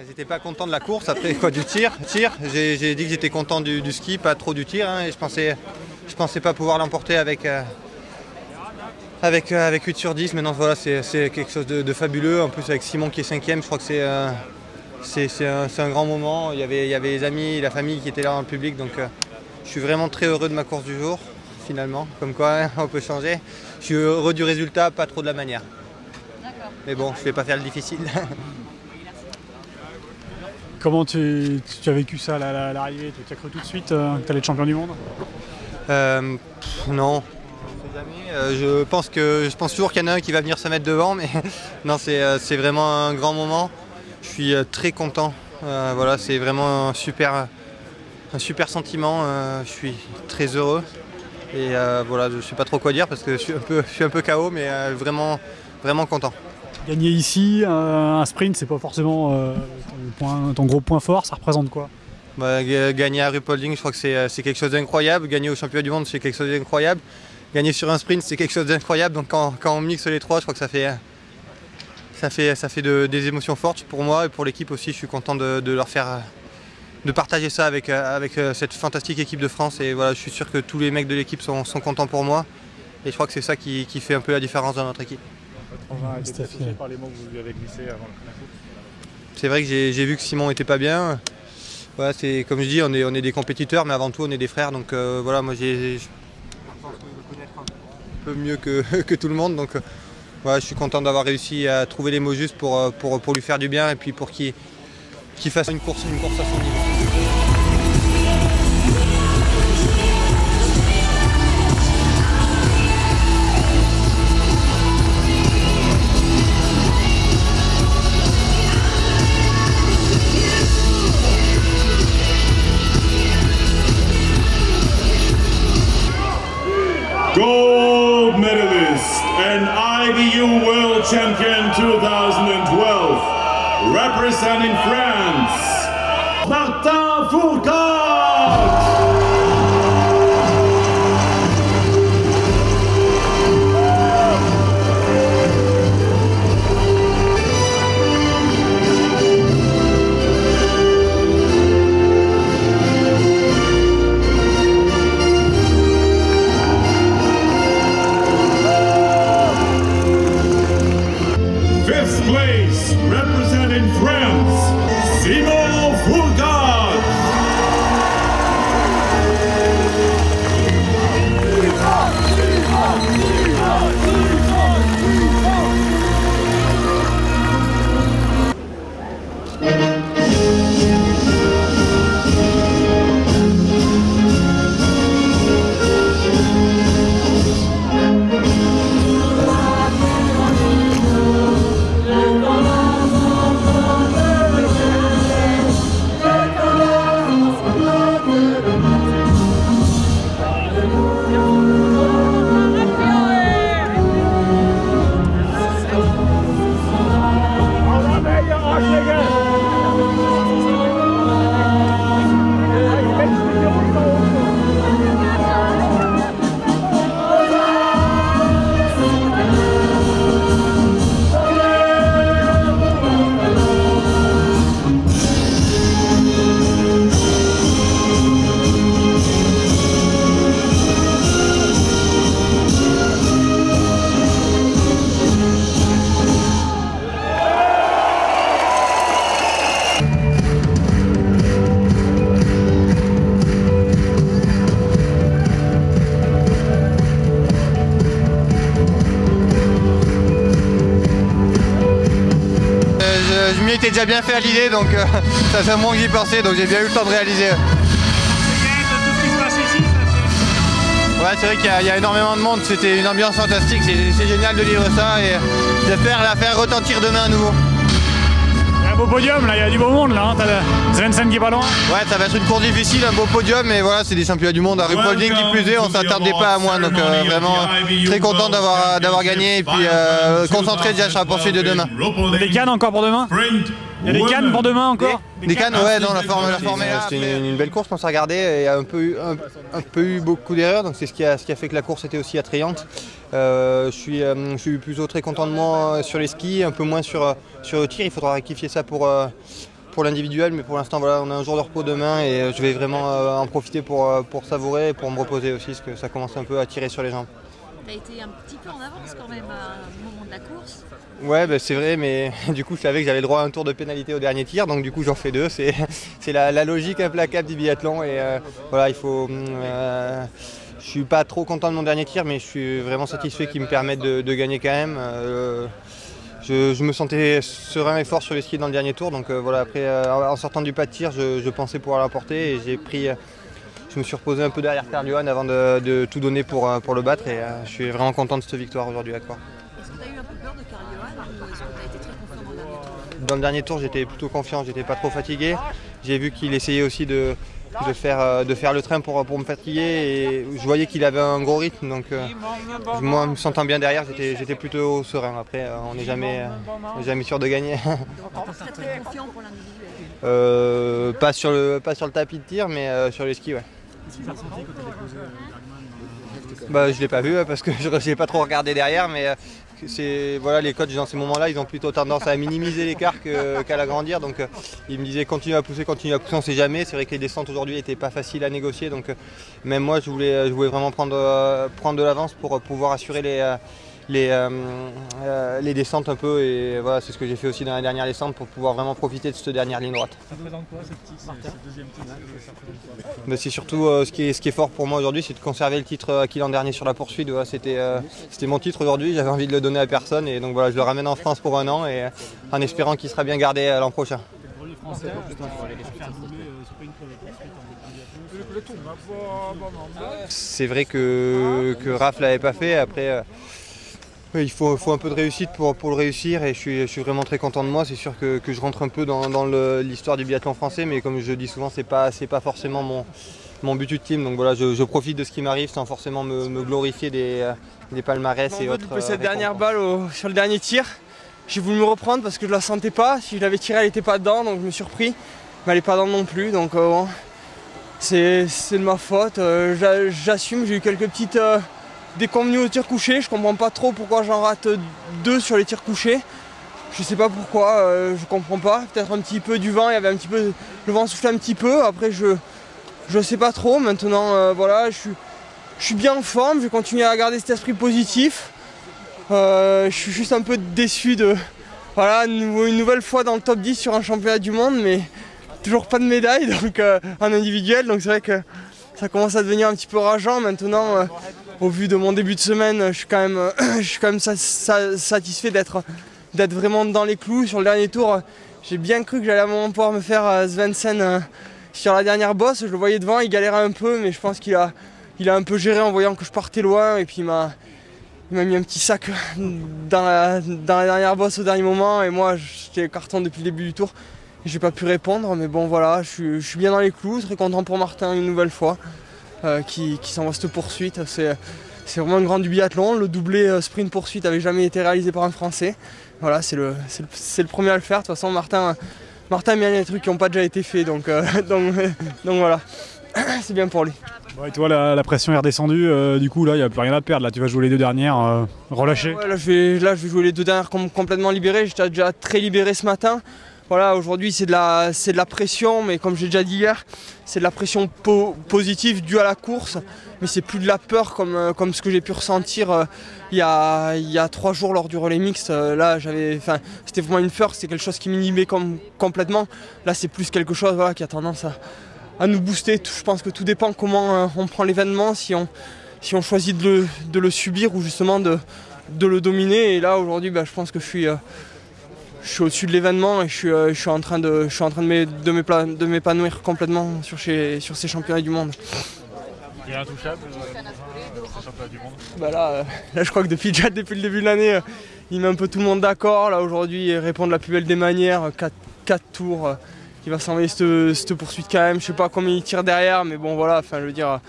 J'étais pas content de la course, après quoi du tir. J'ai dit que j'étais content du ski, pas trop du tir, hein, et je pensais pas pouvoir l'emporter avec 8 sur 10. Maintenant voilà, c'est quelque chose de fabuleux. En plus avec Simon qui est 5e, je crois que c'est un grand moment. Il y avait les amis, la famille qui étaient là dans le public, donc je suis vraiment très heureux de ma course du jour, finalement. Comme quoi, hein, on peut changer. Je suis heureux du résultat, pas trop de la manière. Mais bon, je vais pas faire le difficile. Comment tu as vécu ça, l'arrivée? Tu as cru tout de suite que tu allais être champion du monde? Non. Je pense toujours qu'il y en a un qui va venir se mettre devant, mais non, c'est vraiment un grand moment. Je suis très content. Voilà, c'est vraiment un super sentiment. Je suis très heureux. Et voilà, je ne sais pas trop quoi dire parce que je suis un peu KO, mais vraiment content. Gagner ici, un sprint, c'est pas forcément ton gros point fort, ça représente quoi? Gagner à Ruhpolding, je crois que c'est quelque chose d'incroyable. Gagner au championnat du monde, c'est quelque chose d'incroyable. Gagner sur un sprint, c'est quelque chose d'incroyable. Donc quand on mixe les trois, je crois que ça fait des émotions fortes pour moi et pour l'équipe aussi. Je suis content de partager ça avec cette fantastique équipe de France. Et voilà, je suis sûr que tous les mecs de l'équipe sont contents pour moi. Et je crois que c'est ça qui fait un peu la différence dans notre équipe. On a été très touché par les mots que vous lui avez glissés avant la course. C'est vrai que j'ai vu que Simon n'était pas bien. Voilà, comme je dis, on est des compétiteurs, mais avant tout on est des frères. Donc voilà, moi je pense le connaître un peu mieux que tout le monde. Donc voilà, je suis content d'avoir réussi à trouver les mots justes pour lui faire du bien et puis pour qu'il fasse une course à son niveau. Gold medalist and IBU World Champion 2012, representing France, Martin Fourcade! Place representing France, Simon Fourcade. Je m'y étais déjà bien fait à l'idée, donc ça fait un moment que j'y pensais, donc j'ai bien eu le temps de réaliser. Ouais, c'est vrai qu'il y a énormément de monde, c'était une ambiance fantastique, c'est génial de vivre ça et j'espère la faire retentir demain à nouveau. Il y a un beau podium là, il y a du beau monde là, hein. T'as Svensson qui est pas loin. Ouais, ça va être une course difficile, un beau podium, mais voilà, c'est des championnats du monde à Ruhpolding qui plus est, on s'attendait pas à moins, donc vraiment très content d'avoir gagné et puis concentré déjà sur la poursuite de demain. Des cannes encore pour demain? Il y a des cannes pour demain encore? Des cannes, ouais, non, la forme est là. C'était une belle course, on s'est regardé, et il y a un peu eu beaucoup d'erreurs, donc c'est ce qui a fait que la course était aussi attrayante. Je suis plutôt très content de moi sur les skis, un peu moins sur le tir, il faudra rectifier ça pour pour l'individuel, mais pour l'instant voilà, on a un jour de repos demain et je vais vraiment en profiter pour savourer et pour me reposer aussi, parce que ça commence un peu à tirer sur les jambes. Tu as été un petit peu en avance quand même à un moment de la course. Ouais, c'est vrai, mais du coup je savais que j'avais le droit à un tour de pénalité au dernier tir, donc du coup j'en fais 2. C'est la logique implacable du biathlon et voilà, il faut... je suis pas trop content de mon dernier tir, mais je suis vraiment satisfait qu'il me permette de gagner quand même. Je me sentais serein et fort sur les skis dans le dernier tour, donc voilà, après en sortant du pas de tir, je pensais pouvoir l'emporter et je me suis reposé un peu derrière Karl-Johan avant de tout donner pour le battre et je suis vraiment content de cette victoire aujourd'hui à Coire. Est-ce que tu as eu un peu peur de Karl-Johan ou est-ce que tu as été très confiant dans le dernier tour? Dans le dernier tour, j'étais plutôt confiant, j'étais pas trop fatigué. J'ai vu qu'il essayait aussi de faire le train pour me fatiguer et je voyais qu'il avait un gros rythme, donc moi me sentant bien derrière, j'étais plutôt serein. Après, on n'est jamais sûr de gagner. Très très confiant pour l'individuel. Pas sur le tapis de tir, mais sur les skis, ouais. Je l'ai pas vu parce que je n'ai pas trop regardé derrière, mais voilà, les coachs dans ces moments-là, ils ont plutôt tendance à minimiser l'écart qu'à l'agrandir. Donc ils me disaient continue à pousser, on ne sait jamais. C'est vrai que les descentes aujourd'hui n'étaient pas faciles à négocier, donc même moi je voulais vraiment prendre de l'avance pour pouvoir assurer les descentes un peu, et voilà, c'est ce que j'ai fait aussi dans la dernière descente pour pouvoir vraiment profiter de cette dernière ligne droite. Ça représente quoi ce deuxième titre? C'est surtout ce qui est fort pour moi aujourd'hui, c'est de conserver le titre acquis l'an dernier sur la poursuite. Voilà, c'était mon titre aujourd'hui, j'avais envie de le donner à personne et donc voilà, je le ramène en France pour 1 an et en espérant qu'il sera bien gardé l'an prochain. C'est vrai que Raph l'avait pas fait. Après, il faut un peu de réussite pour le réussir et je suis vraiment très content de moi. C'est sûr que je rentre un peu dans l'histoire du biathlon français, mais comme je dis souvent, c'est pas forcément mon but ultime. Donc voilà, je profite de ce qui m'arrive sans forcément me glorifier des palmarès et autres. Cette dernière balle sur le dernier tir, j'ai voulu me reprendre parce que je la sentais pas. Si je l'avais tirée, elle n'était pas dedans, donc je me suis repris. Mais elle n'est pas dedans non plus, donc bon, c'est de ma faute. J'assume, j'ai eu quelques petites déconvenues au tir couché. Je comprends pas trop pourquoi j'en rate 2 sur les tirs couchés. Je sais pas pourquoi, je comprends pas. Peut-être un petit peu du vent, il y avait un petit peu, le vent soufflait un petit peu. Après je sais pas trop. Maintenant voilà, je suis bien en forme. Je vais continuer à garder cet esprit positif. Je suis juste un peu déçu de voilà, une nouvelle fois dans le top 10 sur un championnat du monde, mais toujours pas de médaille donc en individuel. Donc c'est vrai que ça commence à devenir un petit peu rageant maintenant. Au vu de mon début de semaine, je suis quand même satisfait d'être vraiment dans les clous. Sur le dernier tour, j'ai bien cru que j'allais à un moment pouvoir me faire Svensson sur la dernière bosse. Je le voyais devant, il galérait un peu, mais je pense qu'il a un peu géré en voyant que je partais loin. Et puis il m'a mis un petit sac dans la dernière bosse au dernier moment. Et moi, j'étais carton depuis le début du tour. J'ai pas pu répondre, mais bon voilà, je suis bien dans les clous. Très content pour Martin une nouvelle fois. Qui s'envoie cette poursuite. C'est vraiment le grand du biathlon. Le doublé sprint poursuite n'avait jamais été réalisé par un Français. Voilà, c'est le premier à le faire. De toute façon, Martin aime bien les trucs qui n'ont pas déjà été faits, donc voilà, c'est bien pour lui. Ouais, et toi, la pression est redescendue, du coup là il n'y a plus rien à perdre, là tu vas jouer les 2 dernières relâchées. Ouais, là je vais jouer les 2 dernières complètement libérées. J'étais déjà très libéré ce matin. Voilà, aujourd'hui c'est de la pression, mais comme j'ai déjà dit hier, c'est de la pression positive due à la course, mais c'est plus de la peur comme ce que j'ai pu ressentir il y a 3 jours lors du relais mixte. Là c'était vraiment une peur, c'était quelque chose qui m'inhibait complètement. Là c'est plus quelque chose voilà, qui a tendance à nous booster. Je pense que tout dépend comment on prend l'événement, si on choisit de le subir ou justement de le dominer. Et là aujourd'hui je pense que je suis au-dessus de l'événement et je suis en train de m'épanouir complètement sur ces championnats du monde. Il est intouchable ces championnats du monde. Là je crois que depuis le début de l'année, il met un peu tout le monde d'accord. Là aujourd'hui il répond de la plus belle des manières, 4 tours, il va s'envoyer cette poursuite quand même. Je sais pas combien il tire derrière, mais bon voilà, enfin je veux dire.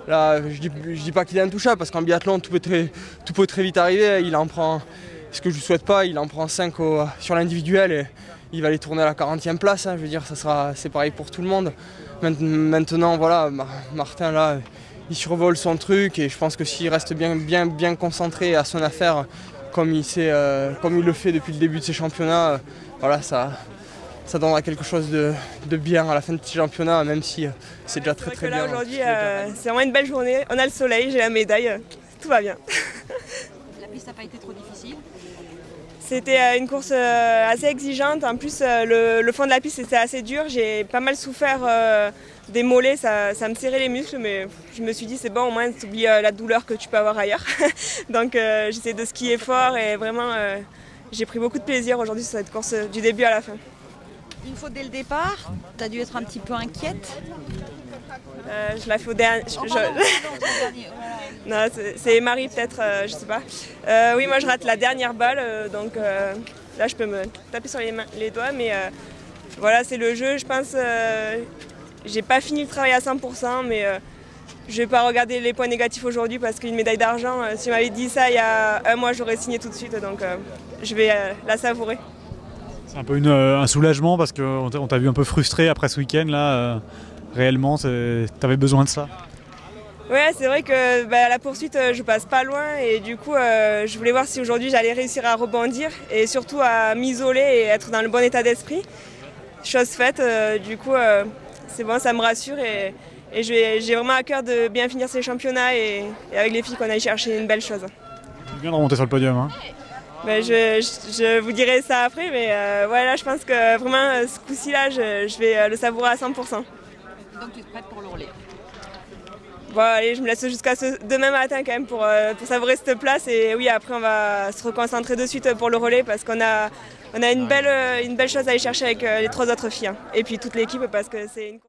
Là je dis pas qu'il est intouchable parce qu'en biathlon tout peut très vite arriver. Il en prend. Ce que je ne souhaite pas, il en prend 5 sur l'individuel et il va les tourner à la 40e place. Je veux dire, c'est pareil pour tout le monde. Maintenant, voilà, Martin là, il survole son truc et je pense que s'il reste bien concentré à son affaire, comme il le fait depuis le début de ses championnats, voilà, ça ça donnera quelque chose de bien à la fin de ce championnat, même si c'est déjà très bien. Là aujourd'hui, c'est vraiment une belle journée. On a le soleil, j'ai la médaille, tout va bien. La piste n'a pas été trop difficile. C'était une course assez exigeante. En plus, le fond de la piste était assez dur. J'ai pas mal souffert des mollets, ça me serrait les muscles, mais je me suis dit c'est bon, au moins tu oublies la douleur que tu peux avoir ailleurs. Donc j'essaie de skier fort et vraiment j'ai pris beaucoup de plaisir aujourd'hui sur cette course du début à la fin. Une faute dès le départ, tu as dû être un petit peu inquiète. Je la fais au dernier. Non, c'est Marie peut-être, je sais pas. Oui, moi je rate la dernière balle, donc là je peux me taper sur les doigts, mais voilà, c'est le jeu, je pense. J'ai pas fini le travail à 100%, mais je vais pas regarder les points négatifs aujourd'hui parce qu'une médaille d'argent, si on m'avait dit ça il y a un mois, j'aurais signé tout de suite, donc je vais la savourer. C'est un peu un soulagement parce qu'on t'a vu un peu frustré après ce week-end là. Réellement, t'avais besoin de ça? Ouais, c'est vrai que la poursuite, je passe pas loin et du coup, je voulais voir si aujourd'hui j'allais réussir à rebondir et surtout à m'isoler et être dans le bon état d'esprit. Chose faite, du coup, c'est bon, ça me rassure et j'ai vraiment à cœur de bien finir ces championnats et avec les filles qu'on aille chercher une belle chose. C'est bien de remonter sur le podium. Hein. Je vous dirai ça après, mais voilà, je pense que vraiment ce coup-ci là, je vais le savourer à 100%. Donc tu es prête pour le relais? Bon, allez, je me laisse jusqu'à demain matin quand même pour savourer cette place et oui, après on va se reconcentrer de suite pour le relais parce qu'on a une belle chose à aller chercher avec les 3 autres filles hein. Et puis toute l'équipe parce que c'est une